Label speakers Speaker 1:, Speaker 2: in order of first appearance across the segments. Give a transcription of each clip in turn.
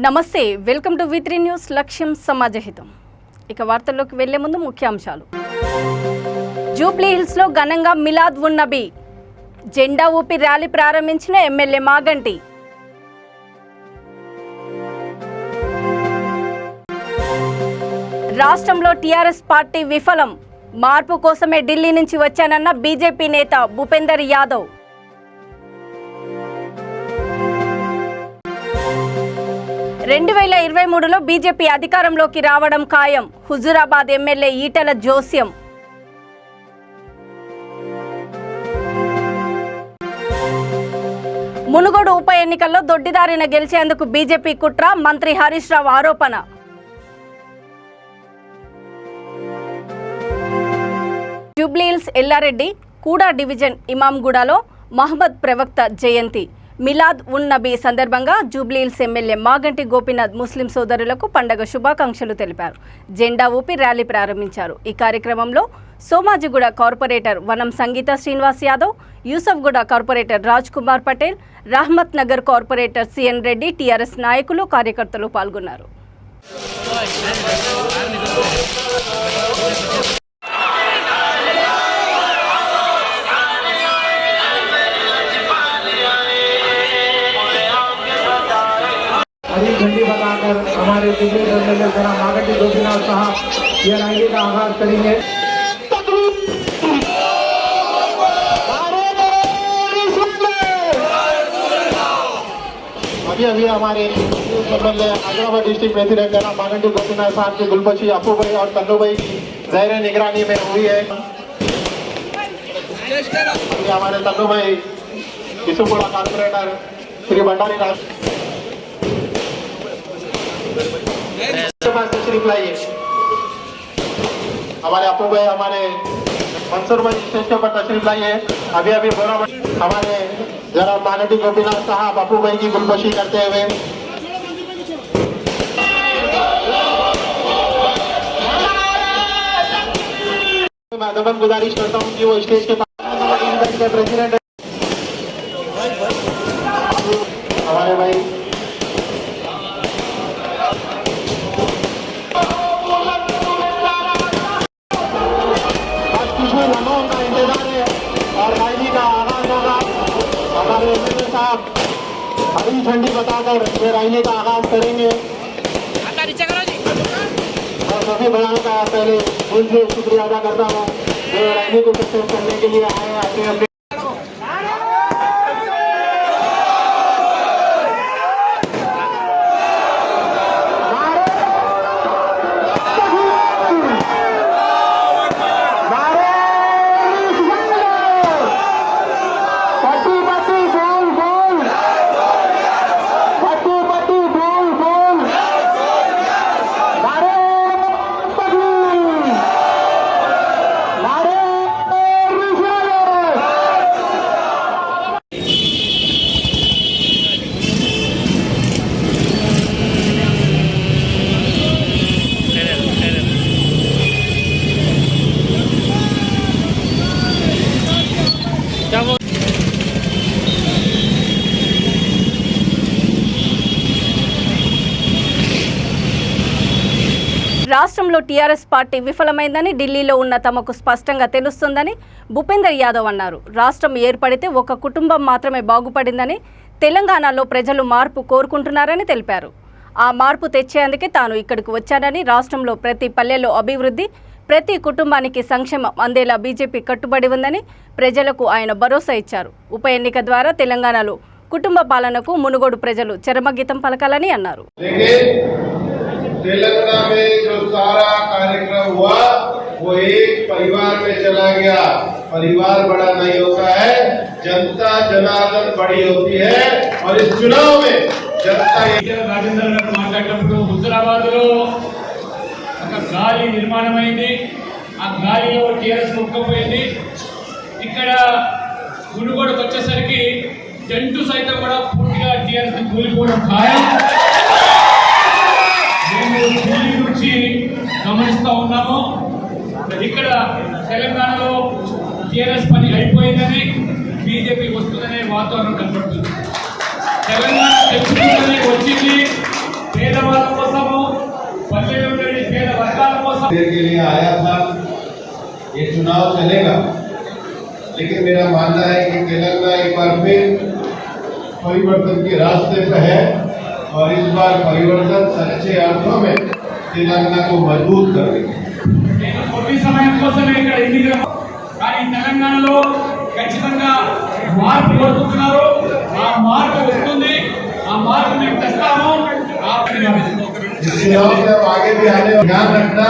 Speaker 1: నమస్తే, welcome to వి3 news. లక్ష్యం సమాజహితం. ఇక వార్తల్లోకి వెళ్లే ముందు ముఖ్యాంశాలు. జూబ్లీ హిల్స్ లో ఘనంగా మిలాద్ ఉన్ నబీ జెండా ఊపి ర్యాలీ ప్రారంభించిన ఎమ్మెల్యే మాగంటి. రాష్ట్రంలో టీఆర్ఎస్ పార్టీ విఫలం, మార్పు కోసమే ఢిల్లీ నుంచి వచ్చానన్న బీజేపీ నేత భూపేందర్ యాదవ్. రెండు 2023లో బీజేపీ అధికారంలోకి రావడం ఖాయం, హుజూరాబాద్ ఎమ్మెల్యే ఈటెల జోస్యం. మునుగోడు ఉప ఎన్నికల్లో దొడ్డిదారిన గెలిచేందుకు బీజేపీ కుట్ర, మంత్రి హరీష్ రావు ఆరోపణ. జూబ్లీహిల్స్ ఎల్లారెడ్డి కూడా డివిజన్ ఇమాంగూడలో మహమ్మద్ ప్రవక్త జయంతి మిలాద్ ఉన్ నబీ సందర్భంగా జూబ్లీహిల్స్ ఎమ్మెల్యే మాగంటి గోపీనాథ్ ముస్లిం సోదరులకు పండగ శుభాకాంక్షలు తెలిపారు. జెండా ఊపి ర్యాలీ ప్రారంభించారు. ఈ కార్యక్రమంలో Somajiguda corporator Vanam Sangeetha Srinivas Yadav, Yousufguda corporator Raj Kumar Patel, Rahmat Nagar corporator CN Reddy, TRS నాయకులు, కార్యకర్తలు పాల్గొన్నారు.
Speaker 2: झंडी बताकर हमारे जुबली एमएलए जनाब मागंटी गोपीनाथ साहब ये रैली का आगाज करेंगे। अभी हमारे एमएलए हैदराबाद डिस्ट्रिक्ट प्रेसिडेंट जनाब मागंटी गोपीनाथ साहब की गुलबशी अपू भाई और तन्नू भाई की ज़ाहिर निगरानी में हुई है। हमारे तन्नू भाई यूसुफगुड़ा कारपोरेटर श्री भंडारी राज तशरीफ लाइए। हमारे अपू भाई हमारे मंसूर भाई स्टेज के ऊपर तशरीफ लाइए। अभी बोरा हमारे जरा मागंटी गोपीनाथ साहब अपू भाई की गुलबशी करते हुए मैं अदबन गुजारिश करता हूँ कि वो स्टेज के पास प्रेसिडेंट हमारे भाई हरी झंडी बताकर ये रैली का आगाज करेंगे और सभी बयानों का पहले दिल से शुक्रिया अदा करता हूँ जो रैली को सक्सेस करने के लिए आए अपने
Speaker 1: రాష్ట్రంలో టీఆర్ఎస్ పార్టీ విఫలమైందని, ఢిల్లీలో ఉన్న తమకు స్పష్టంగా తెలుస్తుందని భూపేందర్ యాదవ్ అన్నారు. రాష్ట్రం ఏర్పడితే ఒక కుటుంబం మాత్రమే బాగుపడిందని, తెలంగాణలో ప్రజలు మార్పు కోరుకుంటున్నారని తెలిపారు. ఆ మార్పు తెచ్చేందుకే తాను ఇక్కడికి వచ్చానని, రాష్ట్రంలో ప్రతి పల్లెలో అభివృద్ధి, ప్రతి కుటుంబానికి సంక్షేమం అందేలా బీజేపీ కట్టుబడి ఉందని ప్రజలకు ఆయన భరోసా ఇచ్చారు. ఉప ఎన్నిక ద్వారా తెలంగాణలో కుటుంబ పాలనకు మునుగోడు ప్రజలు చరమగీతం పలకాలని అన్నారు.
Speaker 3: तेलंगाना में जो सारा कार्यक्रम हुआ वो एक परिवार में चला गया। परिवार बड़ा नहीं होता है, जनता जनार्दन बड़ी होती है और इस चुनाव में जनता
Speaker 4: రాజేంద్ర గారు మాట్లాడినప్పుడు హుజూరాబాద్లో ఒక గాలి నిర్మాణమైంది. ఆ గాలిలో టీఆర్ఎస్ ముక్కపోయింది. ఇక్కడ మునుగోడుకు వచ్చేసరికి జంటు సైతం కూడా పూర్తిగా టీఆర్ఎస్ కూలిపోవడం ఖాయం. ఢిల్లీ నుంచి గమనిస్తూ ఉన్నాము. ఇక్కడ తెలంగాణలో టీఆర్ఎస్ పని అయిపోయిందని, బీజేపీ వస్తుందనే వాతావరణం కనపడుతుంది. తెలంగాణ తెచ్చుకుందని వచ్చింది,
Speaker 3: देर के लिए आया था। ये चुनाव चलेगा, लेकिन मेरा मानना है कि तेलंगाना एक बार फिर परिवर्तन के रास्ते पर है और इस बार परिवर्तन सच्चे अर्थों में तेलंगाना को मजबूत करेगा।
Speaker 4: కొద్ది సమయం కోసమే ఇక్కడ ఎన్నికలు కానీ తెలంగాణలో ఖచ్చితంగా మార్పు కోరుకుంటున్నారు. ఆ మార్పు వస్తుంది, ఆ మార్పు మేము తెస్తాము.
Speaker 3: चुनाव में आगे भी आने ध्यान रखना,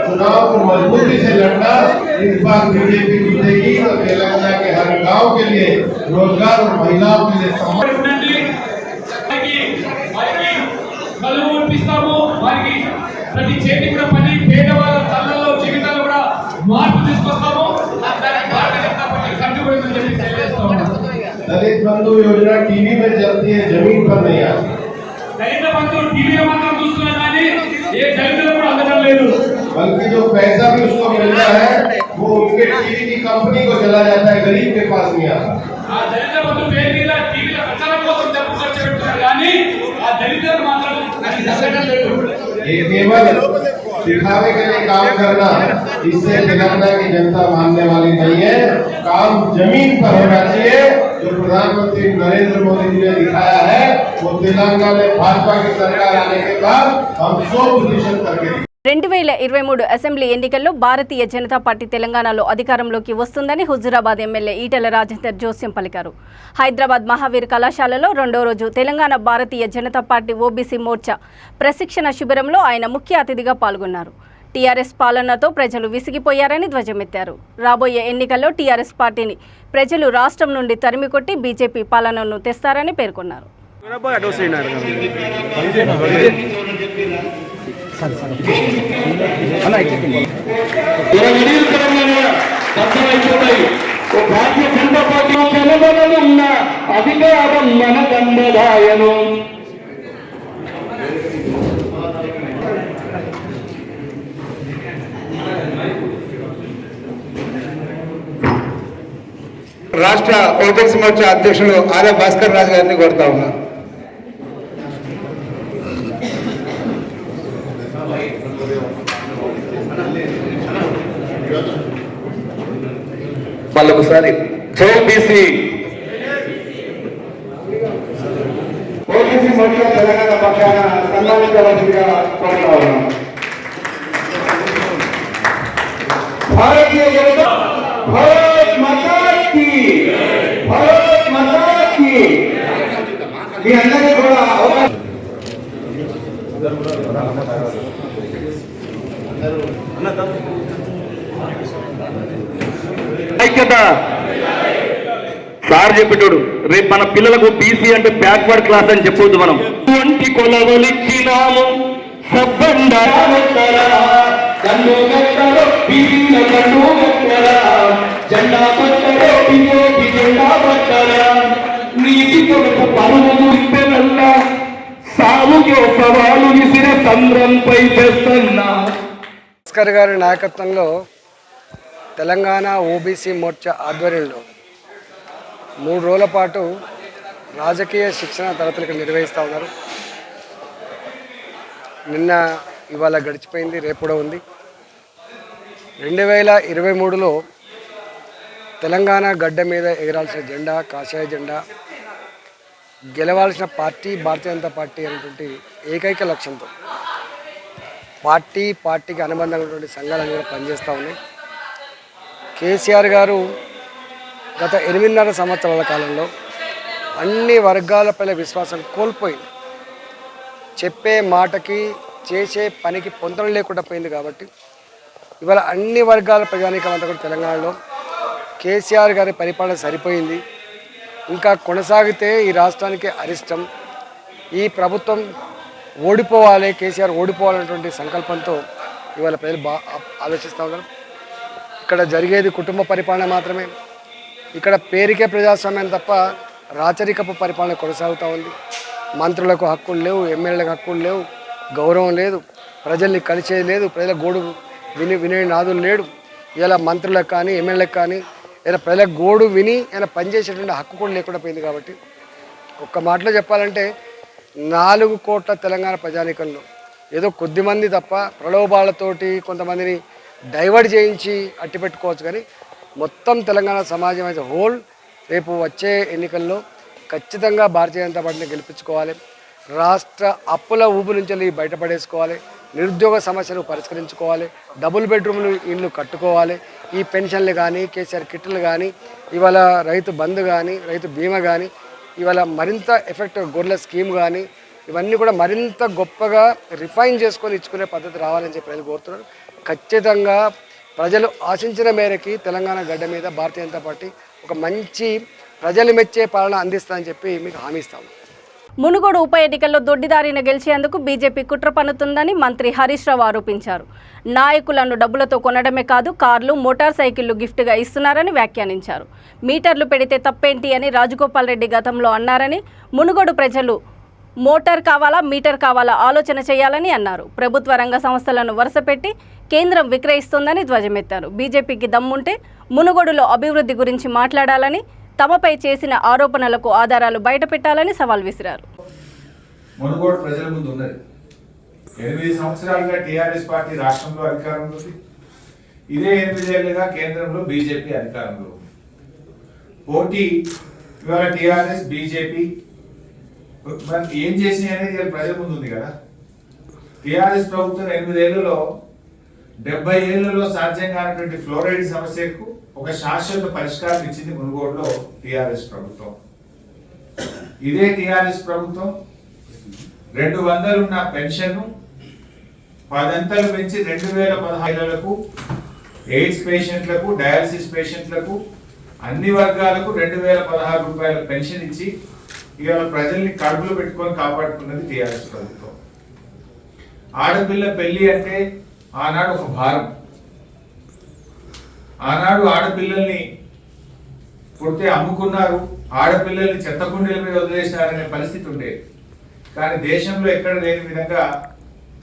Speaker 3: चुनाव को मजबूती से लड़ना। इस बार बीजेपी जीतेगी तो तेलंगाना के हर गांव के लिए रोजगार और महिलाओं के लिए
Speaker 4: ఉండండి. వారికి కళ్ళు ఇప్పిస్తాము. వారికి ప్రతి చేతి కూడా పని, పేదవాళ్ళ తల్లలో జీవితాలు కూడా మార్పు తీసుకొస్తాము. దానికి భారతీయ జనతా పార్టీ కట్టుబడిందని చెప్పి తెలియజేస్తా ఉన్నాం.
Speaker 3: दलित बंधु योजना टीवी में चलती है, जमीन पर नहीं आती।
Speaker 4: దళిత బంధు టీవీలో మాత్రం చూస్తున్నాం కానీ ఏ దళితులు కూడా అందడం లేదు.
Speaker 3: बल्कि जो पैसा भी उसको मिलता है वो उनके टीवी की कंपनी को चला जाता है, गरीब के पास नहीं आता।
Speaker 4: ఆ దళిత బంధు పేరు మీద టీవీలో ప్రచారం కోసం డబ్బు ఖర్చు పెడుతున్నారు కానీ ఆ దళితులకు మాత్రం అది దక్కడం లేదు.
Speaker 3: ये केवल दिखावे के लिए काम करना, इससे तेलंगाना की जनता मानने वाली नहीं है। काम जमीन पर होना चाहिए। जो प्रधानमंत्री नरेंद्र मोदी जी ने दिखाया है वो तेलंगाना में भाजपा की सरकार आने के बाद हम 100% करके
Speaker 1: 2023 అసెంబ్లీ ఎన్నికల్లో భారతీయ జనతా పార్టీ తెలంగాణలో అధికారంలోకి వస్తుందని హుజూరాబాద్ ఎమ్మెల్యే ఈటెల రాజేందర్ జోస్యం పలికారు. హైదరాబాద్ మహావీర్ కళాశాలలో రెండో రోజు తెలంగాణ భారతీయ జనతా పార్టీ ఓబీసీ మోర్చా ప్రశిక్షణ శిబిరంలో ఆయన ముఖ్య అతిథిగా పాల్గొన్నారు. టీఆర్ఎస్ పాలనతో ప్రజలు విసిగిపోయారని ధ్వజమెత్తారు. రాబోయే ఎన్నికల్లో టీఆర్ఎస్ పార్టీని ప్రజలు రాష్ట్రం నుండి తరిమికొట్టి బీజేపీ పాలనను తెస్తారని పేర్కొన్నారు.
Speaker 5: భారతీయ జనతా పార్టీ తెలంగాణలో అధికారం మన దండదాయను.
Speaker 6: రాష్ట్ర ఓబీసీ మోర్చా అధ్యక్షులు ఆర్య భాస్కర్ రాజు గారిని కోరుతా ఉన్నారు.
Speaker 5: మళ్ళొకసారి జై బీసీ. ఓబీసీ మోర్చా తెలంగాణ పక్షాన సన్మానించవలసిందిగా కోరుతా ఉన్నాం. భారతీయ జనతా భారత్ మాతా కీ, భారత్ మాతా కీ. మీ అందరికీ కూడా అవకాశం ఐక్యత. సార్ చెప్పేటోడు రేపు మన పిల్లలకు బీసీ అంటే బ్యాక్వర్డ్ క్లాస్ అని చెప్పొద్దు. మనం వంటి కొలవలిచ్చినాము జెండా పట్టలో బీజేపీ జెండా పట్టరా నీటి కొరకు పరువు ఇప్పెనల్ల సాగుకే సవాలు విసిరే సంద్రంపై చేస్తున్నా.
Speaker 7: భాస్కర్ గారి నాయకత్వంలో తెలంగాణ ఓబీసీ మోర్చా ఆధ్వర్యంలో 3 రోజుల పాటు రాజకీయ శిక్షణ తరగతులు నిర్వహిస్తూ ఉన్నారు. నిన్న ఇవాళ గడిచిపోయింది, రేపు కూడా ఉంది. 2023లో తెలంగాణ గడ్డ మీద ఎగరాల్సిన జెండా కాషాయ జెండా, గెలవాల్సిన పార్టీ భారతీయ జనతా పార్టీ అనేటువంటి ఏకైక లక్ష్యంతో పార్టీకి అనుబంధంగా ఉన్నటువంటి సంఘాలన్నీ కూడా పనిచేస్తూ ఉన్నాయి. కేసీఆర్ గారు గత 8.5 సంవత్సరాల కాలంలో అన్ని వర్గాలపై విశ్వాసం కోల్పోయింది. చెప్పే మాటకి చేసే పనికి పొంతన లేకుండా పోయింది. కాబట్టి ఇవాళ అన్ని వర్గాల ప్రజానీకం అంతా కూడా తెలంగాణలో కేసీఆర్ గారి పరిపాలన సరిపోయింది, ఇంకా కొనసాగితే ఈ రాష్ట్రానికి అరిష్టం, ఈ ప్రభుత్వం ఓడిపోవాలి, కేసీఆర్ ఓడిపోవాలనేటువంటి సంకల్పంతో ఇవాళ ప్రజలు ఆలోచిస్తూ ఉన్నారు. ఇక్కడ జరిగేది కుటుంబ పరిపాలన మాత్రమే. ఇక్కడ పేరుకే ప్రజాస్వామ్యం తప్ప రాచరికపు పరిపాలన కొనసాగుతూ ఉంది. మంత్రులకు హక్కులు లేవు, ఎమ్మెల్యేలకు హక్కులు లేవు, గౌరవం లేదు, ప్రజల్ని కలిసేది లేదు, ప్రజల గోడు వినే నాదులు లేడు. ఇలా మంత్రులకు కానీ ఎమ్మెల్యేలకు కానీ ఇలా ప్రజల గోడు విని ఇలా పనిచేసేటువంటి హక్కు కూడా లేకుండా పోయింది. కాబట్టి ఒక్క మాటలో చెప్పాలంటే 4 కోట్ల తెలంగాణ ప్రజానీకంలో ఏదో కొద్దిమంది తప్ప ప్రలోభాలతోటి కొంతమందిని డైవర్ట్ చేయించి అట్టిపెట్టుకోవచ్చు. కానీ మొత్తం తెలంగాణ సమాజం అయితే హోల్ రేపు వచ్చే ఎన్నికల్లో ఖచ్చితంగా భారతీయ జనతా పార్టీని గెలిపించుకోవాలి. రాష్ట్ర అప్పుల ఊపు నుంచి బయటపడేసుకోవాలి. నిరుద్యోగ సమస్యలు పరిష్కరించుకోవాలి. డబుల్ బెడ్రూమ్లు ఇళ్ళు కట్టుకోవాలి. ఈ పెన్షన్లు కానీ, కేసీఆర్ కిట్లు కానీ, ఇవాళ రైతు బంధు కానీ, రైతు బీమా కానీ, ఇవాళ మరింత ఎఫెక్టివ్ గొర్రెల స్కీమ్ కానీ, ఇవన్నీ కూడా మరింత గొప్పగా రిఫైన్ చేసుకొని ఇచ్చుకునే పద్ధతి రావాలని చెప్పి ప్రజలు కోరుతున్నారు. ఖచ్చితంగా ప్రజలు ఆశించిన మేరకి తెలంగాణ గడ్డ మీద భారతీయ జనతా పార్టీ ఒక మంచి ప్రజలు మెచ్చే పాలన అందిస్తామని చెప్పి మీకు హామీ ఇస్తాము.
Speaker 1: మునుగోడు ఉప ఎన్నికల్లో దొడ్డిదారిన గెలిచేందుకు బీజేపీ కుట్ర పన్నుతుందని మంత్రి హరీష్ రావు ఆరోపించారు. నాయకులను డబ్బులతో కొనడమే కాదు, కార్లు, మోటార్ సైకిళ్లు గిఫ్ట్గా ఇస్తున్నారని వ్యాఖ్యానించారు. మీటర్లు పెడితే తప్పేంటి అని రాజగోపాల్ రెడ్డి గతంలో అన్నారని, మునుగోడు ప్రజలు మోటార్ కావాలా, మీటర్ కావాలా ఆలోచన చేయాలని అన్నారు. ప్రభుత్వ రంగ సంస్థలను వరుసపెట్టి కేంద్రం విక్రయిస్తోందని ధ్వజమెత్తారు. బీజేపీకి దమ్ముంటే మునుగోడులో అభివృద్ధి గురించి మాట్లాడాలని, తమపై చేసిన ఆరోపణలకు ఆధారాలు బయటపెట్టాలని సవాల్ విసిరారు.
Speaker 8: మునుగోడు ప్రజల ముందు ఉన్నది. 8 సంవత్సరాలుగా టీఆర్ఎస్ పార్టీ రాష్ట్రంలో అధికారంలో ఉంది. ఇదే 8 ఏళ్లుగా కేంద్రంలో బీజేపీ అధికారంలో ఉంది. పోటీ ఇవాళ టీఆర్ఎస్ బీజేపీ మరి ఏం చేసినాయి అనేది ప్రజల ముందు ఉంది కదా. టీఆర్ఎస్ ప్రభుత్వం 8 ఏళ్లలో 70 ఏళ్లలో సాధ్యం కానటువంటి ఫ్లోరైడ్ సమస్యకు ఒక శాశ్వత పరిష్కారం ఇచ్చింది మునుగోడులో టీఆర్ఎస్ ప్రభుత్వం. ఇదే టీఆర్ఎస్ ప్రభుత్వం 200 ఉన్న పెన్షన్ 10 అంతలు పెంచి 2016లకు ఎయిడ్స్ పేషెంట్లకు, డయాలసిస్ పేషెంట్లకు, అన్ని వర్గాలకు 2016 రూపాయల పెన్షన్ ఇచ్చి ఇవాళ ప్రజల్ని కడుపులో పెట్టుకొని కాపాడుతున్నది టీఆర్ఎస్ ప్రభుత్వం. ఆడపిల్ల పెళ్లి అంటే ఆనాడు ఒక భారం. ఆనాడు ఆడపిల్లల్ని పుడితే అమ్ముకున్నారు, ఆడపిల్లల్ని చెత్తకుండీల మీద వదిలేసినారనే పరిస్థితి ఉండేది. కానీ దేశంలో ఎక్కడ లేని విధంగా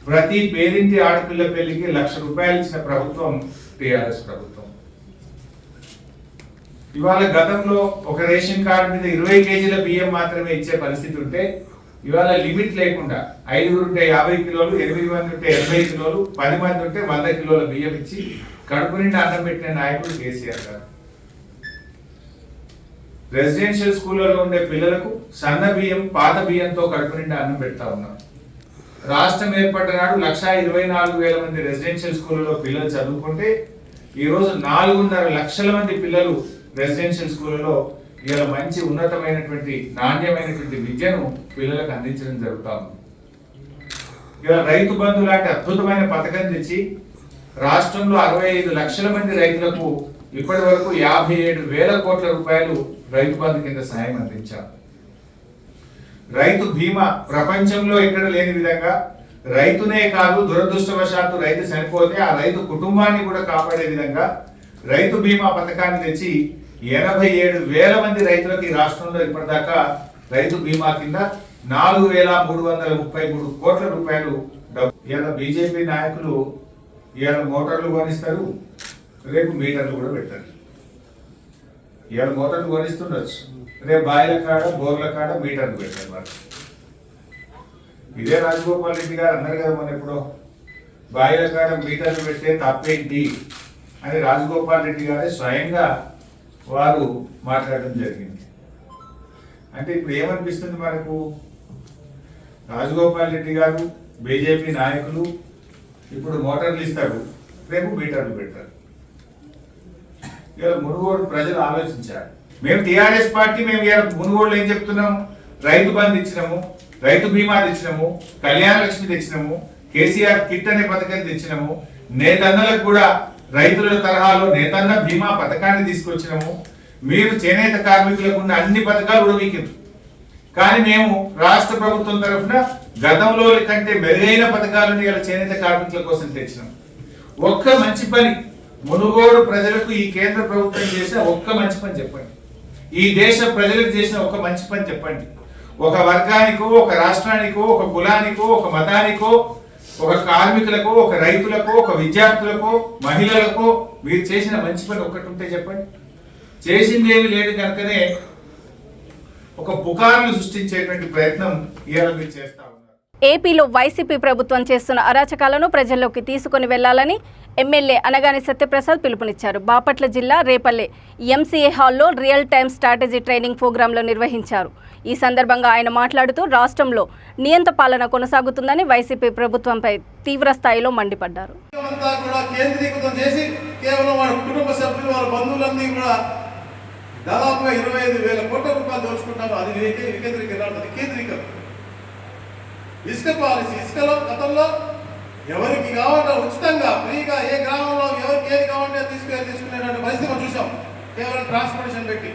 Speaker 8: ప్రతి పేరింటి ఆడపిల్ల పెళ్లికి 1,00,000 రూపాయలు ఇచ్చిన ప్రభుత్వం టీఆర్ఎస్ ప్రభుత్వం. ఇవాళ గతంలో ఒక రేషన్ కార్డు మీద 20 కేజీల బియ్యం మాత్రమే ఇచ్చే పరిస్థితి ఉంటే ఇవాళ లిమిట్ లేకుండా 5 ఉంటే 50 కిలోలు, 8 మంది ఉంటే 80 కిలోలు, 10 మంది ఉంటే 100 కిలోల బియ్యం ఇచ్చి కడుపు నిండా అన్నం పెట్టిన నాయకుడు కేసీఆర్ గారు. రెసిడెన్షియల్ స్కూళ్ళలో ఉండే పిల్లలకు సన్న బియ్యం, పాత బియ్యంతో కడుపు నిండా అన్నం పెడతా ఉన్నాం. రాష్ట్రం ఏర్పడ్డ నాడు 1,24,000 మంది రెసిడెన్షియల్ స్కూళ్ళలో పిల్లలు చదువుకుంటే ఈరోజు 4.5 లక్షల మంది పిల్లలు రెసిడెన్షియల్ స్కూళ్ళలో ఇవాళ మంచి ఉన్నతమైనటువంటి నాణ్యమైనటువంటి విద్యను పిల్లలకు అందించడం జరుగుతా ఉంది. ఇవాళ రైతు బంధు లాంటి అద్భుతమైన పథకం తెచ్చి రాష్ట్రంలో 65 లక్షల మంది రైతులకు ఇప్పటి వరకు 57,000 కోట్ల రూపాయలు రైతు బంధు కింద సాయం అందించారు. రైతు బీమా ప్రపంచంలో ఎక్కడ లేని విధంగా రైతునే కాదు, దురదృష్టవశాత్తు రైతు చనిపోతే ఆ రైతు కుటుంబాన్ని కూడా కాపాడే విధంగా రైతు బీమా పథకాన్ని తెచ్చి 87,000 మంది రైతులకు ఈ రాష్ట్రంలో ఇప్పటిదాకా రైతు బీమా కింద 4,333 కోట్ల రూపాయలు డబ్బు. ఇవాళ బీజేపీ నాయకులు ఇవాళ మోటార్లు కొనిస్తారు, రేపు మీటర్లు కూడా పెడతారు. ఇవాళ మోటార్లు కొనిస్తుండొచ్చు, రేపు బాయిల కాడ, బోర్ల కాడ మీటర్లు పెడతారు వాళ్ళు. ఇదే రాజగోపాల్ రెడ్డి గారు అన్నారు కదా మన ఎప్పుడో, బాయిల కాడ మీటర్లు పెడితే తప్పేంటి అని రాజగోపాల్ రెడ్డి గారే స్వయంగా వారు మాట్లాడడం జరిగింది. అంటే ఇప్పుడు ఏమనిపిస్తుంది మనకు, రాజగోపాల్ రెడ్డి గారు బీజేపీ నాయకులు ఇప్పుడు మోటార్లు ఇస్తారు, రేపు మీటర్లు పెడతారు. ఇవాళ మునుగోడు ప్రజలు ఆలోచించారు. మేము టీఆర్ఎస్ పార్టీ మేము ఇవాళ మునుగోడులో ఏం చెప్తున్నాం, రైతు బంధు ఇచ్చినాము, రైతు బీమా తెచ్చినాము, కళ్యాణ లక్ష్మి తెచ్చినాము, కేసీఆర్ కిట్ అనే పథకం తెచ్చినాము, నేతన్నలకు కూడా రైతుల తరహాలో నేతన్న బీమా పథకాన్ని తీసుకొచ్చినాము. మీరు చేనేత కార్మికులకు ఉన్న అన్ని పథకాలు కూడా మీకు, కానీ మేము రాష్ట్ర ప్రభుత్వం తరఫున గతంలో కంటే మెరుగైన పథకాలను ఇలా చేనేత కార్మికుల కోసం తెచ్చినాం. ఒక్క మంచి పని మునుగోడు ప్రజలకు ఈ కేంద్ర ప్రభుత్వం చేసిన ఒక్క మంచి పని చెప్పండి, ఈ దేశ ప్రజలకు చేసిన ఒక మంచి పని చెప్పండి. ఒక వర్గానికో, ఒక రాష్ట్రానికో, ఒక కులానికో, ఒక మతానికో, ఒక కార్మికులకు, ఒక రైతులకు, ఒక విద్యార్థులకు, మహిళలకు మీరు చేసిన మంచి పని ఒక్కటి ఉంటే చెప్పండి. చేసింది ఏమి లేదు కనుకనే ఒక పుకార్లు సృష్టించేటువంటి ప్రయత్నం ఇవాళ మీరు చేస్తా ఉన్నారు.
Speaker 1: ఏపీలో వైసీపీ ప్రభుత్వం చేస్తున్న అరాచకాలను ప్రజల్లోకి తీసుకుని వెళ్లాలని ఎమ్మెల్యే అనగాని సత్యప్రసాద్ పిలుపునిచ్చారు. బాపట్ల జిల్లా రేపల్లె ఎంసీఏ హాల్లో రియల్ టైమ్ స్ట్రాటజీ ట్రైనింగ్ ప్రోగ్రాంలో నిర్వహించారు. ఈ సందర్భంగా ఆయన మాట్లాడుతూ రాష్ట్రంలో నియంత పాలన కొనసాగుతుందని వైసీపీ ప్రభుత్వంపై తీవ్ర స్థాయిలో మండిపడ్డారు.
Speaker 3: దాదాపుగా 25,000 కోట్ల రూపాయలు దోచుకుంటారు. అది వికేంద్రీకరణ. ఇసుక పాలసీ, ఇసుకలో గతంలో ఎవరికి కావాలంటే ఉచితంగా ఫ్రీగా ఏ గ్రామంలో ఎవరికి ఏది కావాలంటే తీసుకునేటువంటి పరిస్థితి మనం చూసాం. కేవలం ట్రాన్స్పోర్టేషన్ పెట్టి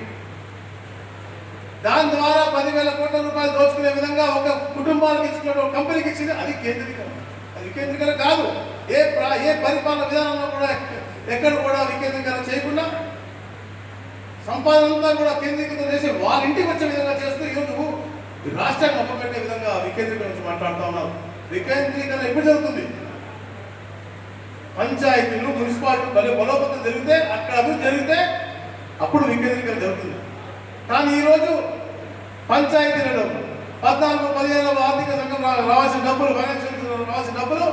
Speaker 3: దాని ద్వారా 10,000 కోట్ల రూపాయలు దోచుకునే విధంగా ఒక కుటుంబానికి ఇచ్చిన ఒక కంపెనీకి ఇచ్చింది. అది కేంద్రీకరణ. అది వికేంద్రీకరణ కాదు. ఏ పరిపాలన విధానంలో కూడా ఎక్కడ కూడా వికేంద్రీకరణ చేయకుండా సంపాదన అంతా కూడా కేంద్రీకృతం చేసి వాళ్ళ ఇంటికి వచ్చే విధంగా చేస్తూ ఈరోజు రాష్ట్రాన్ని ఒప్పబెట్టే విధంగా వికేంద్రీకరణ గురించి మాట్లాడుతూ ఉన్నారు. వికేంద్రీకరణ ఎప్పుడు జరుగుతుంది? పంచాయతీలు, మున్సిపాలిటీ బలోపేతం జరిగితే, అక్కడ అభివృద్ధి జరిగితే అప్పుడు వికేంద్రీకరణ జరుగుతుంది. కానీ ఈరోజు పంచాయతీలలో 14-15 ఆర్థిక సంఘం రావాల్సిన డబ్బులు, ఫైనాన్షియల్ రావాల్సిన డబ్బులు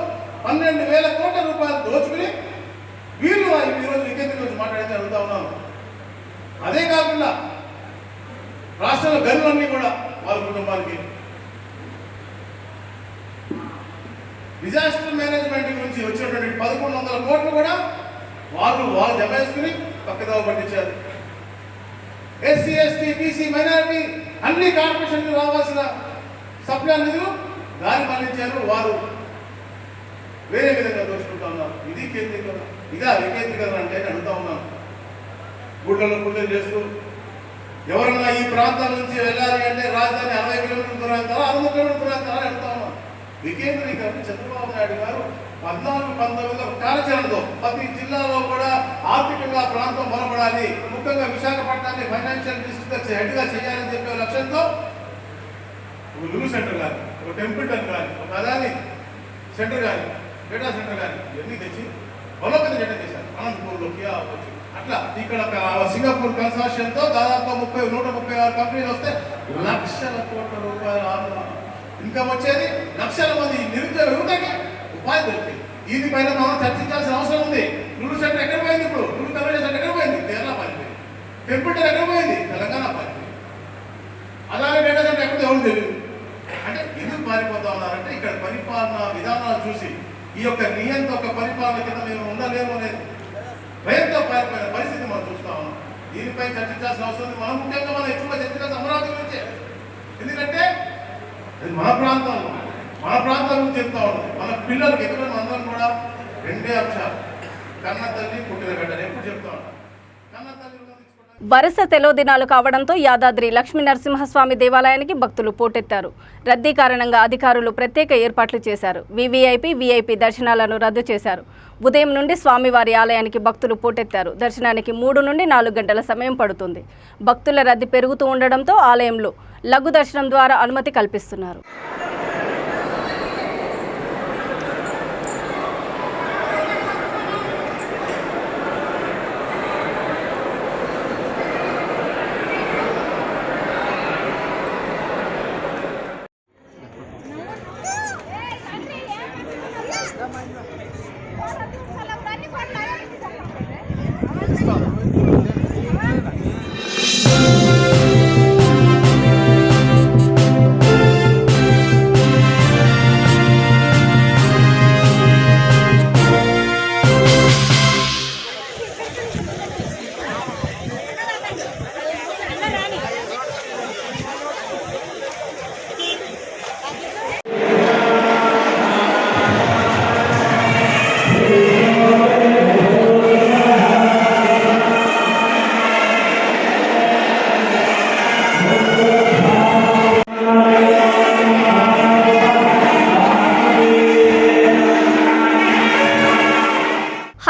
Speaker 3: 12,000 కోట్ల రూపాయలు దోచుకుని వీళ్ళు ఈరోజు వికేంద్రీకరణ గురించి మాట్లాడితే అడుగుతా ఉన్నాను. అదే కాకుండా రాష్ట్రంలో గనులన్నీ కూడా వాళ్ళ కుటుంబానికి డిజాస్టర్ మేనేజ్మెంట్ గురించి వచ్చినటువంటి 1,100 కోట్లు కూడా వాళ్ళు జమ చేసుకుని పక్కదావ పట్టించారు. ఎస్సీ, ఎస్టీ, బీసీ, మైనారిటీ అన్ని కార్పొరేషన్లు రావాల్సిన సప్లై నిధులు దారి మళ్లించారు. వారు వేరే విధంగా దోచుకుంటా ఉన్నారు. ఇది కేంద్రీకరణ. ఇదా వికేంద్రీకరణ అంటే అడుగుతా ఉన్నాను. గుడ్లలో పూజలు చేస్తూ ఎవరన్నా ఈ ప్రాంతం నుంచి వెళ్ళాలి అంటే రాజధాని 60 కిలోమీటర్ల దూరం వెళ్తారా, 60 కిలోమీటర్ల దూరం వెళ్తారా అని అడుగుతా ఉన్నాం. వికేంద్రీకరణ చంద్రబాబు నాయుడు గారు 14-19 కార్యాచరణతో ప్రతి జిల్లాలో కూడా ఆర్థికంగా ప్రాంతం బలపడాలి, ముఖ్యంగా విశాఖపట్నాన్ని ఫైనాన్షియల్ డిస్ట్రిక్ట్ హెడ్గా చేయాలని చెప్పే లక్ష్యంతో ఒక లులు సెంటర్ కానీ, ఒక టెంపుల్టన్ కానీ, ఒక అదాని సెంటర్ కానీ, డేటా సెంటర్ కానీ ఇవన్నీ తెచ్చి బలోపేతం చేయడం చేశారు. అనంతపూర్లోకి అవ్వచ్చు. అట్లా ఇక్కడ సింగపూర్ కన్సార్షియంతో దాదాపు 136 కంపెనీలు వస్తే లక్షల కోట్ల రూపాయల ఇన్కమ్ వచ్చేది. లక్షల మంది నిరుద్యోగ యువతకి ఉపాధి దొరికింది. దీనిపైన మనం చర్చించాల్సిన అవసరం ఉంది. లులు సెంటర్ ఎక్కడ పోయింది? ఇప్పుడు లులు కన్వెన్షన్ సెంటర్ ఎక్కడ పోయింది? కేరళ పాలిపోయింది. టెంపుల్టన్ ఎక్కడ పోయింది? తెలంగాణ పాలిపోయింది. అలాగే డేటా సెంటర్ ఎక్కడ ఎవరు తెలియదు. అంటే ఎందుకు పారిపోతా ఉన్నారంటే ఇక్కడ పరిపాలన విధానాలు చూసి ఈ యొక్క నియంత ఒక పరిపాలన కింద మేము ఉండలేము అనేది భయంతో పారిపోయిన పరిస్థితి మనం చూస్తా ఉన్నాం. దీనిపై చర్చించాల్సిన అవసరం ఉంది. మనం ముఖ్యంగా మనం ఎక్కువగా చర్చించాల్సిన అమరావతి గురించే. ఎందుకంటే అది మన ప్రాంతం గురించి చెప్తా ఉంది. మన పిల్లలకి ఎక్కడ అందరం కూడా 2 అంశాలు, కన్న తల్లి, పుట్టిన గడ్డని ఎప్పుడు చెప్తా ఉంటాం. కన్న తల్లి
Speaker 1: వరుస సెలవు దినాలు కావడంతో యాదాద్రి లక్ష్మీ నరసింహస్వామి దేవాలయానికి భక్తులు పోటెత్తారు. రద్దీ కారణంగా అధికారులు ప్రత్యేక ఏర్పాట్లు చేశారు. వీఐపీ దర్శనాలను రద్దు చేశారు. ఉదయం నుండి స్వామివారి ఆలయానికి భక్తులు పోటెత్తారు. దర్శనానికి 3 నుండి 4 గంటల సమయం పడుతుంది. భక్తుల రద్దీ పెరుగుతూ ఉండడంతో ఆలయంలో లఘు దర్శనం ద్వారా అనుమతి కల్పిస్తున్నారు.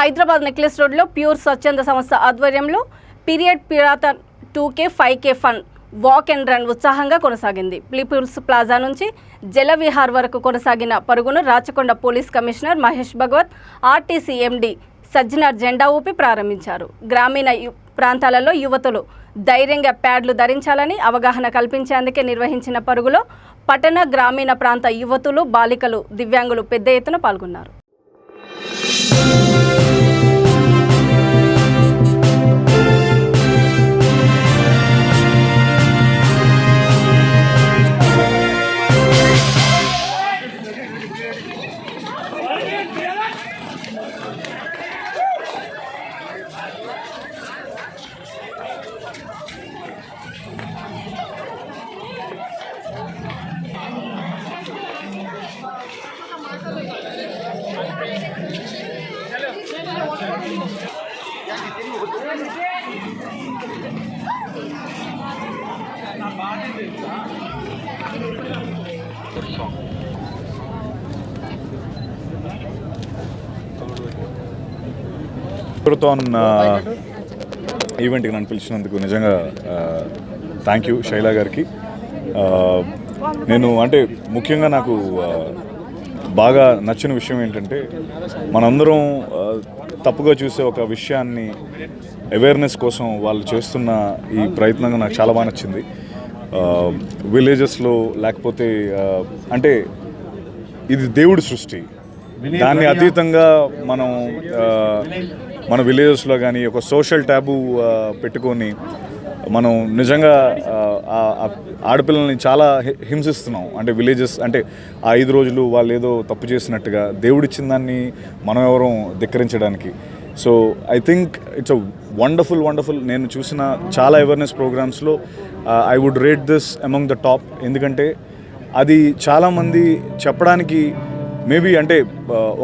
Speaker 1: హైదరాబాద్ నెక్లెస్ రోడ్లో ప్యూర్ స్వచ్ఛంద సంస్థ ఆధ్వర్యంలో పీరియడ్ పిరాథన్ 2K 5K fun walk and run ఉత్సాహంగా కొనసాగింది. పీపుల్స్ ప్లాజా నుంచి జలవిహార్ వరకు కొనసాగిన పరుగును Rachakonda police commissioner Mahesh Bhagwat, RTC MD Sajjanar జెండా ఊపి ప్రారంభించారు. గ్రామీణ ప్రాంతాలలో యువతులు ధైర్యంగా ప్యాడ్లు ధరించాలని అవగాహన కల్పించేందుకే నిర్వహించిన పరుగులో పట్టణ గ్రామీణ ప్రాంత యువతులు, బాలికలు, దివ్యాంగులు పెద్ద ఎత్తున పాల్గొన్నారు.
Speaker 9: ఈవెంట్కి నన్ను పిలిచినందుకు నిజంగా థ్యాంక్ యూ శైలా గారికి. నేను అంటే ముఖ్యంగా నాకు బాగా నచ్చిన విషయం ఏంటంటే మనందరం తప్పుగా చూసే ఒక విషయాన్ని అవేర్నెస్ కోసం వాళ్ళు చేస్తున్న ఈ ప్రయత్నంగా నాకు చాలా బాగా నచ్చింది. విలేజెస్లో లేకపోతే అంటే ఇది దేవుడి సృష్టి, దాన్ని అతీతంగా మనం మన విలేజెస్లో కానీ ఒక సోషల్ ట్యాబు పెట్టుకొని మనం నిజంగా ఆడపిల్లల్ని చాలా హింసిస్తున్నాం. అంటే విలేజెస్ అంటే ఆ 5 రోజులు వాళ్ళు ఏదో తప్పు చేసినట్టుగా దేవుడిచ్చిన దాన్ని మనం ఎవరూ ధిక్కరించడానికి. So I think it's a wonderful నేను చూసిన చాలా అవేర్నెస్ ప్రోగ్రామ్స్లో I would rate this among the top. ఎందుకంటే అది చాలామంది చెప్పడానికి మేబీ అంటే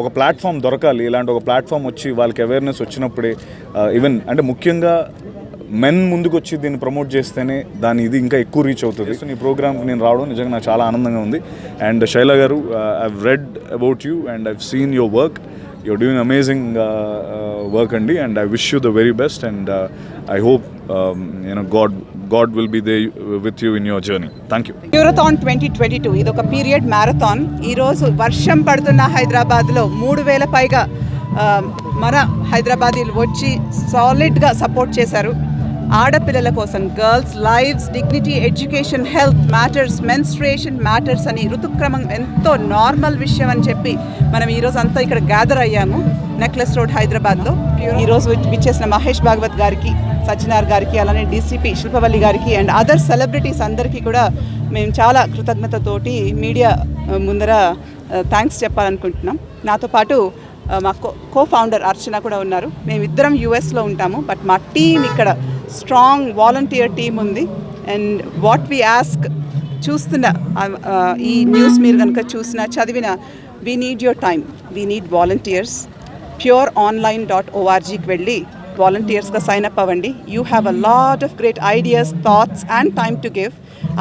Speaker 9: ఒక ప్లాట్ఫామ్ దొరకాలి. ఇలాంటి ఒక ప్లాట్ఫామ్ వచ్చి వాళ్ళకి అవేర్నెస్ వచ్చినప్పుడే ఈవెన్ అంటే ముఖ్యంగా మెన్ ముందుకు వచ్చి దీన్ని ప్రమోట్ చేస్తేనే దాని ఇది ఇంకా ఎక్కువ రీచ్ అవుతుంది. సో ఈ ప్రోగ్రామ్కి నేను రావడం నిజంగా నాకు చాలా ఆనందంగా ఉంది. And Shaila garu, I've read about you and I've seen your work. You're doing amazing work అండి. And I wish you the very best and I hope God will be there with you in your journey. Thank you.
Speaker 10: Purathon 2022 ఇది ఒక period marathon. ఈరోజు వర్షం పడుతున్న హైదరాబాద్లో 3000 పైగా మన హైదరాబాదీలు వచ్చి సాలిడ్గా సపోర్ట్ చేశారు. ఆడపిల్లల కోసం girls lives, dignity, education, health matters, menstruation matters అని ఋతుక్రమం ఎంతో నార్మల్ విషయం అని చెప్పి మనం ఈరోజు అంతా ఇక్కడ గ్యాదర్ అయ్యాము నెక్లెస్ రోడ్ హైదరాబాద్లో. ఈరోజు విచ్చేసిన మహేష్ భాగవత్ గారికి, సజ్జనార్ గారికి, అలానే డీసీపీ శిల్పవల్లి గారికి అండ్ అదర్ సెలబ్రిటీస్ అందరికీ కూడా మేము చాలా కృతజ్ఞతతోటి మీడియా ముందర థ్యాంక్స్ చెప్పాలనుకుంటున్నాం. నాతో పాటు మా కో ఫౌండర్ అర్చన కూడా ఉన్నారు. మేమిద్దరం యూఎస్లో ఉంటాము, బట్ మా టీం ఇక్కడ స్ట్రాంగ్ వాలంటీర్ టీం ఉంది. అండ్ వాట్ వీ ఆస్క్, చూస్తున్న ఈ న్యూస్ మీరు కనుక చూసినా చదివిన, we need your time, we need volunteers. pureonline.orgకి వెళ్ళి వాలంటీర్స్గా సైన్ అప్ అవ్వండి. You have a lot of great ideas, thoughts and time to give.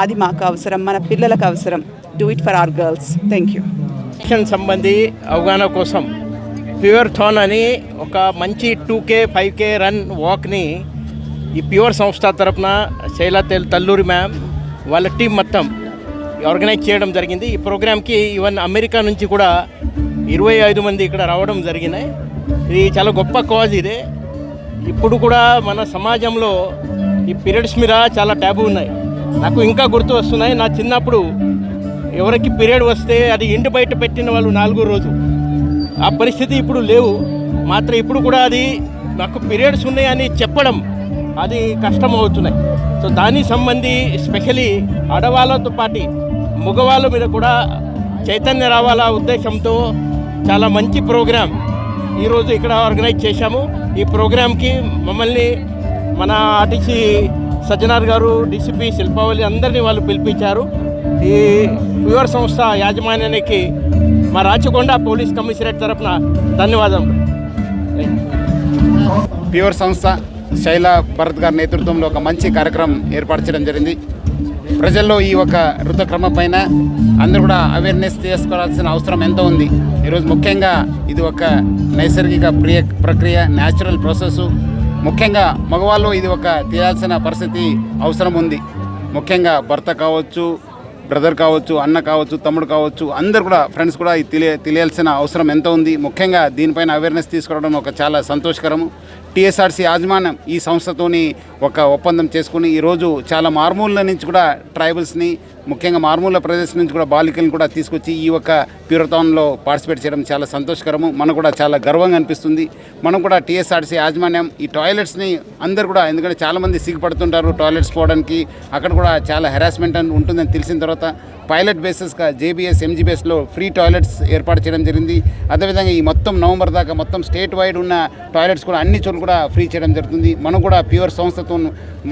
Speaker 10: అది మాకు అవసరం, మన పిల్లలకు అవసరం. Do it for our girls. Thank you.
Speaker 11: సంబంధి అవగాహన కోసం ప్యూరథాన్ అని ఒక మంచి 2K 5K రన్ వాక్ని ఈ ప్యూర్ సంస్థ తరపున శైలా తల్లూరి మ్యామ్ వాళ్ళ టీం మొత్తం ఆర్గనైజ్ చేయడం జరిగింది. ఈ ప్రోగ్రామ్కి ఈవెన్ అమెరికా నుంచి కూడా 25 మంది ఇక్కడ రావడం జరిగినాయి. ఇది చాలా గొప్ప కాజ్. ఇదే ఇప్పుడు కూడా మన సమాజంలో ఈ పీరియడ్స్ మీద చాలా ట్యాబు ఉన్నాయి. నాకు ఇంకా గుర్తు వస్తున్నాయి. నా చిన్నప్పుడు ఎవరికి పీరియడ్ వస్తే అది ఇంటి బయట పెట్టిన వాళ్ళు 4వ రోజు. ఆ పరిస్థితి ఇప్పుడు లేవు. మాత్రం ఇప్పుడు కూడా అది నాకు పీరియడ్స్ ఉన్నాయని చెప్పడం అది కష్టం అవుతున్నాయి. సో దానికి సంబంధి స్పెషలీ ఆడవాళ్ళతో పాటు మగవాళ్ళ మీద కూడా చైతన్య రావాల ఉద్దేశంతో చాలా మంచి ప్రోగ్రాం ఈరోజు ఇక్కడ ఆర్గనైజ్ చేశాము. ఈ ప్రోగ్రాంకి మమ్మల్ని మన ఆర్టీసీ సజ్జనార్ గారు, డీసీపీ శిల్పవల్లి అందరినీ వాళ్ళు పిలిపించారు. ఈ ప్యూర్ సంస్థ యాజమాన్యానికి మా రాచకొండ పోలీస్ కమిషనరేట్ తరఫున ధన్యవాదాలు.
Speaker 12: ప్యూర్ సంస్థ శైలా భరత్ గారి నేతృత్వంలో ఒక మంచి కార్యక్రమం ఏర్పాటు చేయడం జరిగింది. ప్రజల్లో ఈ ఒక ఋతుక్రమం పైన అందరూ కూడా అవేర్నెస్ చేసుకోవాల్సిన అవసరం ఎంతో ఉంది. ఈరోజు ముఖ్యంగా ఇది ఒక నైసర్గిక ప్రక్రియ, న్యాచురల్ ప్రాసెస్. ముఖ్యంగా మగవాళ్ళు ఇది ఒక తీయాల్సిన పరిస్థితి అవసరం ఉంది. ముఖ్యంగా భర్త కావచ్చు, బ్రదర్ కావచ్చు, అన్న కావచ్చు, తమ్ముడు కావచ్చు, అందరు కూడా ఫ్రెండ్స్ కూడా తెలియాల్సిన అవసరం ఎంత ఉంది. ముఖ్యంగా దీనిపైన అవేర్నెస్ తీసుకురావడం ఒక చాలా సంతోషకరము. టీఎస్ఆర్సీ యాజమాన్యం ఈ సంస్థతోని ఒక ఒప్పందం చేసుకుని ఈరోజు చాలా మారుమూల నుంచి కూడా ట్రైబల్స్ని, ముఖ్యంగా మారుమూల ప్రదేశం నుంచి కూడా బాలికలను కూడా తీసుకొచ్చి ఈ యొక్క ప్యూరథాన్లో పార్టిసిపేట్ చేయడం చాలా సంతోషకరము. మనకు కూడా చాలా గర్వంగా అనిపిస్తుంది. మనం కూడా టీఎస్ఆర్సీ యాజమాన్యం ఈ టాయిలెట్స్ని అందరు కూడా, ఎందుకంటే చాలామంది సిగ్గుపడుతుంటారు టాయిలెట్స్ పోవడానికి, అక్కడ కూడా చాలా హెరాస్మెంట్ అని ఉంటుందని తెలిసిన తర్వాత పైలట్ బేసిస్గా జేబీఎస్ ఎంజీబీఎస్లో ఫ్రీ టాయిలెట్స్ ఏర్పాటు చేయడం జరిగింది. అదేవిధంగా ఈ మొత్తం నవంబర్ దాకా మొత్తం స్టేట్ వైడ్ ఉన్న టాయిలెట్స్ కూడా అన్ని చోట్ల కూడా ఫ్రీ చేయడం జరుగుతుంది. మనం కూడా ప్యూర్ సంస్థతో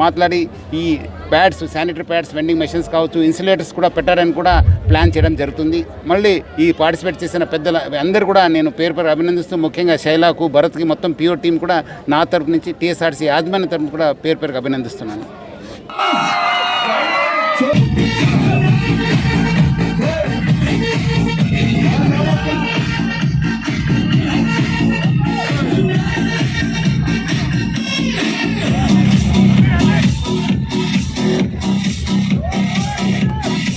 Speaker 12: మాట్లాడి ఈ pads, sanitary pads, vending machines కావచ్చు, ఇన్సులేటర్స్ కూడా పెట్టారని కూడా ప్లాన్ చేయడం జరుగుతుంది. మళ్ళీ ఈ పార్టిసిపేట్ చేసిన పెద్దల అందరూ కూడా నేను పేరు అభినందిస్తూ, ముఖ్యంగా శైలాకు, భరత్కి, మొత్తం ప్యూర్ టీం కూడా నా తరపు నుంచి టీఎస్ఆర్సీ యాజమాన్య తరపు కూడా పేరుగా అభినందిస్తున్నాను.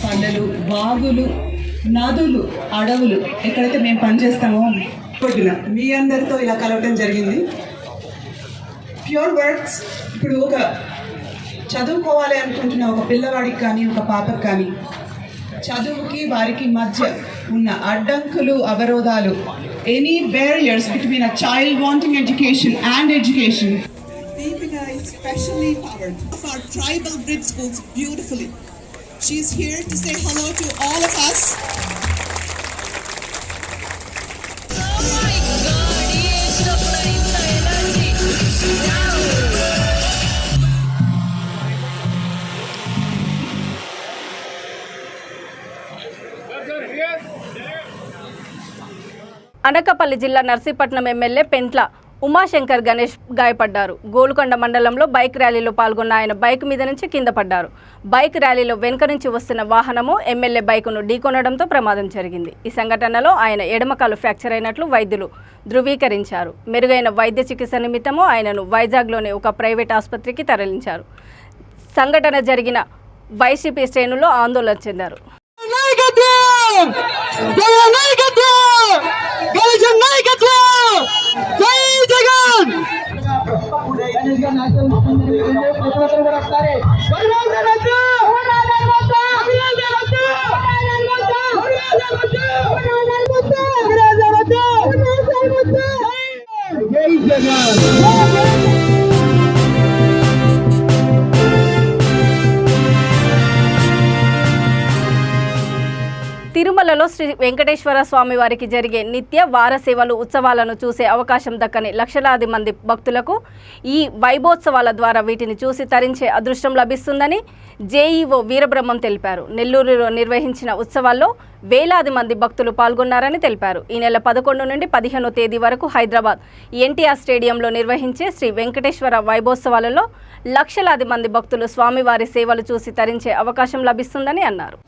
Speaker 10: కొండలు, వాగులు, నదులు, అడవులు ఎక్కడైతే మేము పనిచేస్తామో మీ అందరితో ఇలా కలవటం జరిగింది. ప్యూర్ వర్క్స్ ఇప్పుడు ఒక చదువుకోవాలి అనుకుంటున్న ఒక పిల్లవాడికి కానీ, ఒక పాపకి కానీ, చదువుకి వారికి మధ్య ఉన్న అడ్డంకులు, అవరోధాలు, any barriers between a child wanting education and education. Deepika is specially powered of our tribal bridge schools beautifully. She is here to say hello to all of us.
Speaker 1: Anakapalli జిల్లా నర్సీపట్నం ఎమ్మెల్యే పెంట్ల ఉమాశంకర్ గణేష్ గాయపడ్డారు. గోలుకొండ మండలంలో బైక్ ర్యాలీలో పాల్గొన్న ఆయన bike మీద నుంచి కింద పడ్డారు. బైక్ ర్యాలీలో వెనుక నుంచి వస్తున్న వాహనము ఎమ్మెల్యే బైకును ఢీకొనడంతో ప్రమాదం జరిగింది. ఈ సంఘటనలో ఆయన ఎడమకాలు ఫ్రాక్చర్ అయినట్లు వైద్యులు ధృవీకరించారు. మెరుగైన వైద్య చికిత్స నిమిత్తము ఆయనను వైజాగ్లోని ఒక ప్రైవేట్ ఆసుపత్రికి తరలించారు. సంఘటన జరిగిన వైసీపీ శ్రేణులు ఆందోళన చెందారు. తిరుమలలో శ్రీ వెంకటేశ్వర స్వామి వారికి జరిగే నిత్య వార సేవలు, ఉత్సవాలను చూసే అవకాశం దక్కని లక్షలాది మంది భక్తులకు ఈ వైభోత్సవాల ద్వారా వీటిని చూసి తరించే అదృష్టం లభిస్తుందని జేఈఓ వీరబ్రహ్మం తెలిపారు. నెల్లూరులో నిర్వహించిన ఉత్సవాల్లో వేలాది మంది భక్తులు పాల్గొన్నారని తెలిపారు. ఈ నెల 11 నుండి 15వ తేదీ వరకు హైదరాబాద్ ఎన్టీఆర్ స్టేడియంలో నిర్వహించే శ్రీ వెంకటేశ్వర వైభోత్సవాలలో లక్షలాది మంది భక్తులు స్వామివారి సేవలు చూసి తరించే అవకాశం లభిస్తుందని అన్నారు.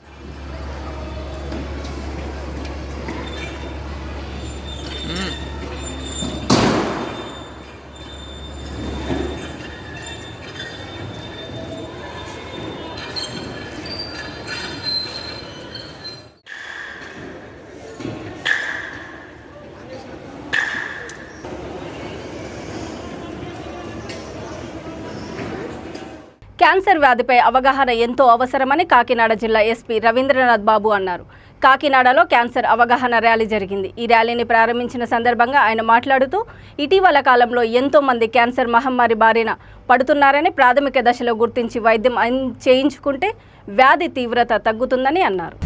Speaker 1: క్యాన్సర్ వ్యాధిపై అవగాహన ఎంతో అవసరమని కాకినాడ జిల్లా ఎస్పీ రవీంద్రనాథ్ బాబు అన్నారు. కాకినాడలో క్యాన్సర్ అవగాహన ర్యాలీ జరిగింది. ఈ ర్యాలీని ప్రారంభించిన సందర్భంగా ఆయన మాట్లాడుతూ ఇటీవల కాలంలో ఎంతో మంది క్యాన్సర్ మహమ్మారి బారిన పడుతున్నారని, ప్రాథమిక దశలో గుర్తించి వైద్యం చేయించుకుంటే వ్యాధి తీవ్రత తగ్గుతుందని అన్నారు.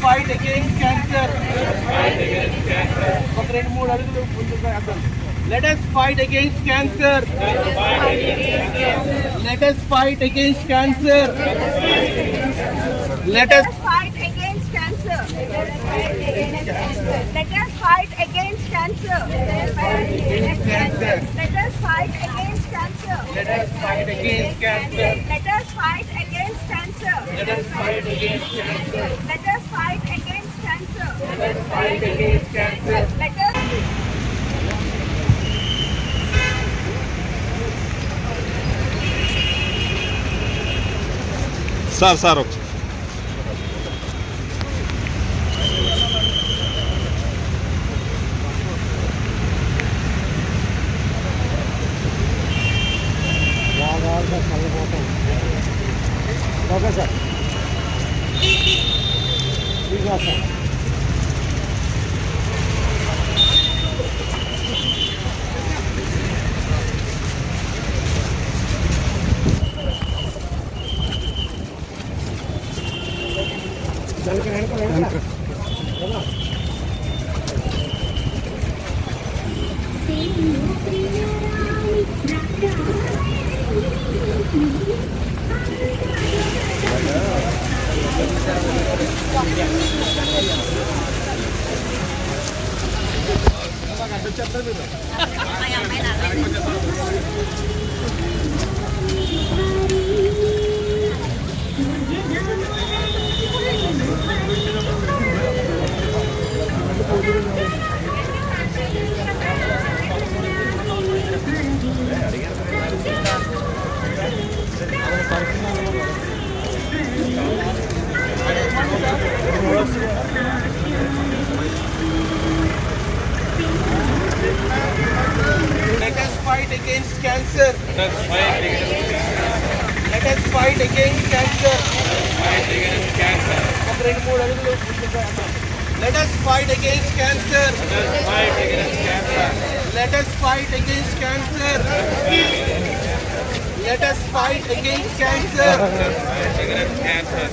Speaker 13: Fight against cancer.
Speaker 11: రెండు మూడు అడుగులు ముందుకు వేద్దాం. Let us fight against cancer. Let us fight against cancer. Let us
Speaker 13: fight against cancer. Let us fight against cancer. Let us fight against cancer.
Speaker 11: Let us fight against cancer.
Speaker 13: Let us fight against cancer.
Speaker 11: Let us fight against cancer.
Speaker 13: Let us fight against cancer.
Speaker 11: Let us fight against cancer.
Speaker 13: Let us
Speaker 9: sir
Speaker 7: okay sir.
Speaker 11: Let us fight against cancer. Let us fight against cancer. Let us fight against cancer. Fight against cancer. రెండు మూడు అడుగులు ముందుకు వేద్దాం. Let us fight against cancer. Let us fight against cancer. Let us fight against cancer. Let us fight against cancer.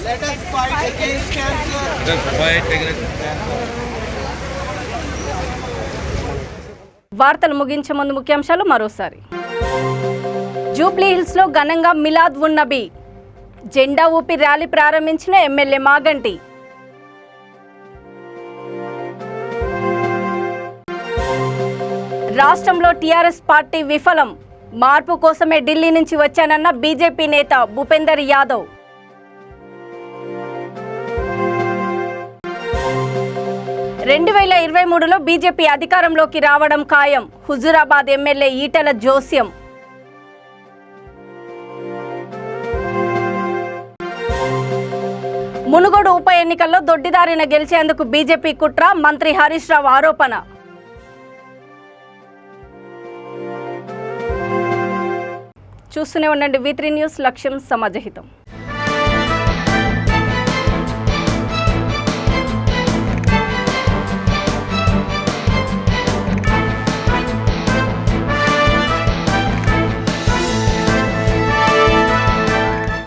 Speaker 11: Let us fight against cancer. Let us fight against cancer.
Speaker 1: వార్తలు ముగించే ముందు ముఖ్యాంశాలు మరోసారి. జూబ్లీ హిల్స్ లో ఘనంగా మిలాద్ ఉన్ నబీ జెండా ఊపి rally ప్రారంభించిన ఎమ్మెల్యే మాగంటి. రాష్ట్రంలో టీఆర్ఎస్ పార్టీ విఫలం, మార్పు కోసమే ఢిల్లీ నుంచి వచ్చానన్న బీజేపీ నేత భూపేందర్ యాదవ్. 2023లో బీజేపీ అధికారంలోకి రావడం ఖాయం, హుజూరాబాద్ ఎమ్మెల్యే ఈటెల జోస్యం. మునుగోడు ఉప ఎన్నికల్లో దొడ్డిదారిన గెలిచేందుకు బీజేపీ కుట్ర, మంత్రి హరీష్ రావు ఆరోపణ. చూస్తూనే ఉండండి V3 న్యూస్, లక్ష్యం సమాజహితం.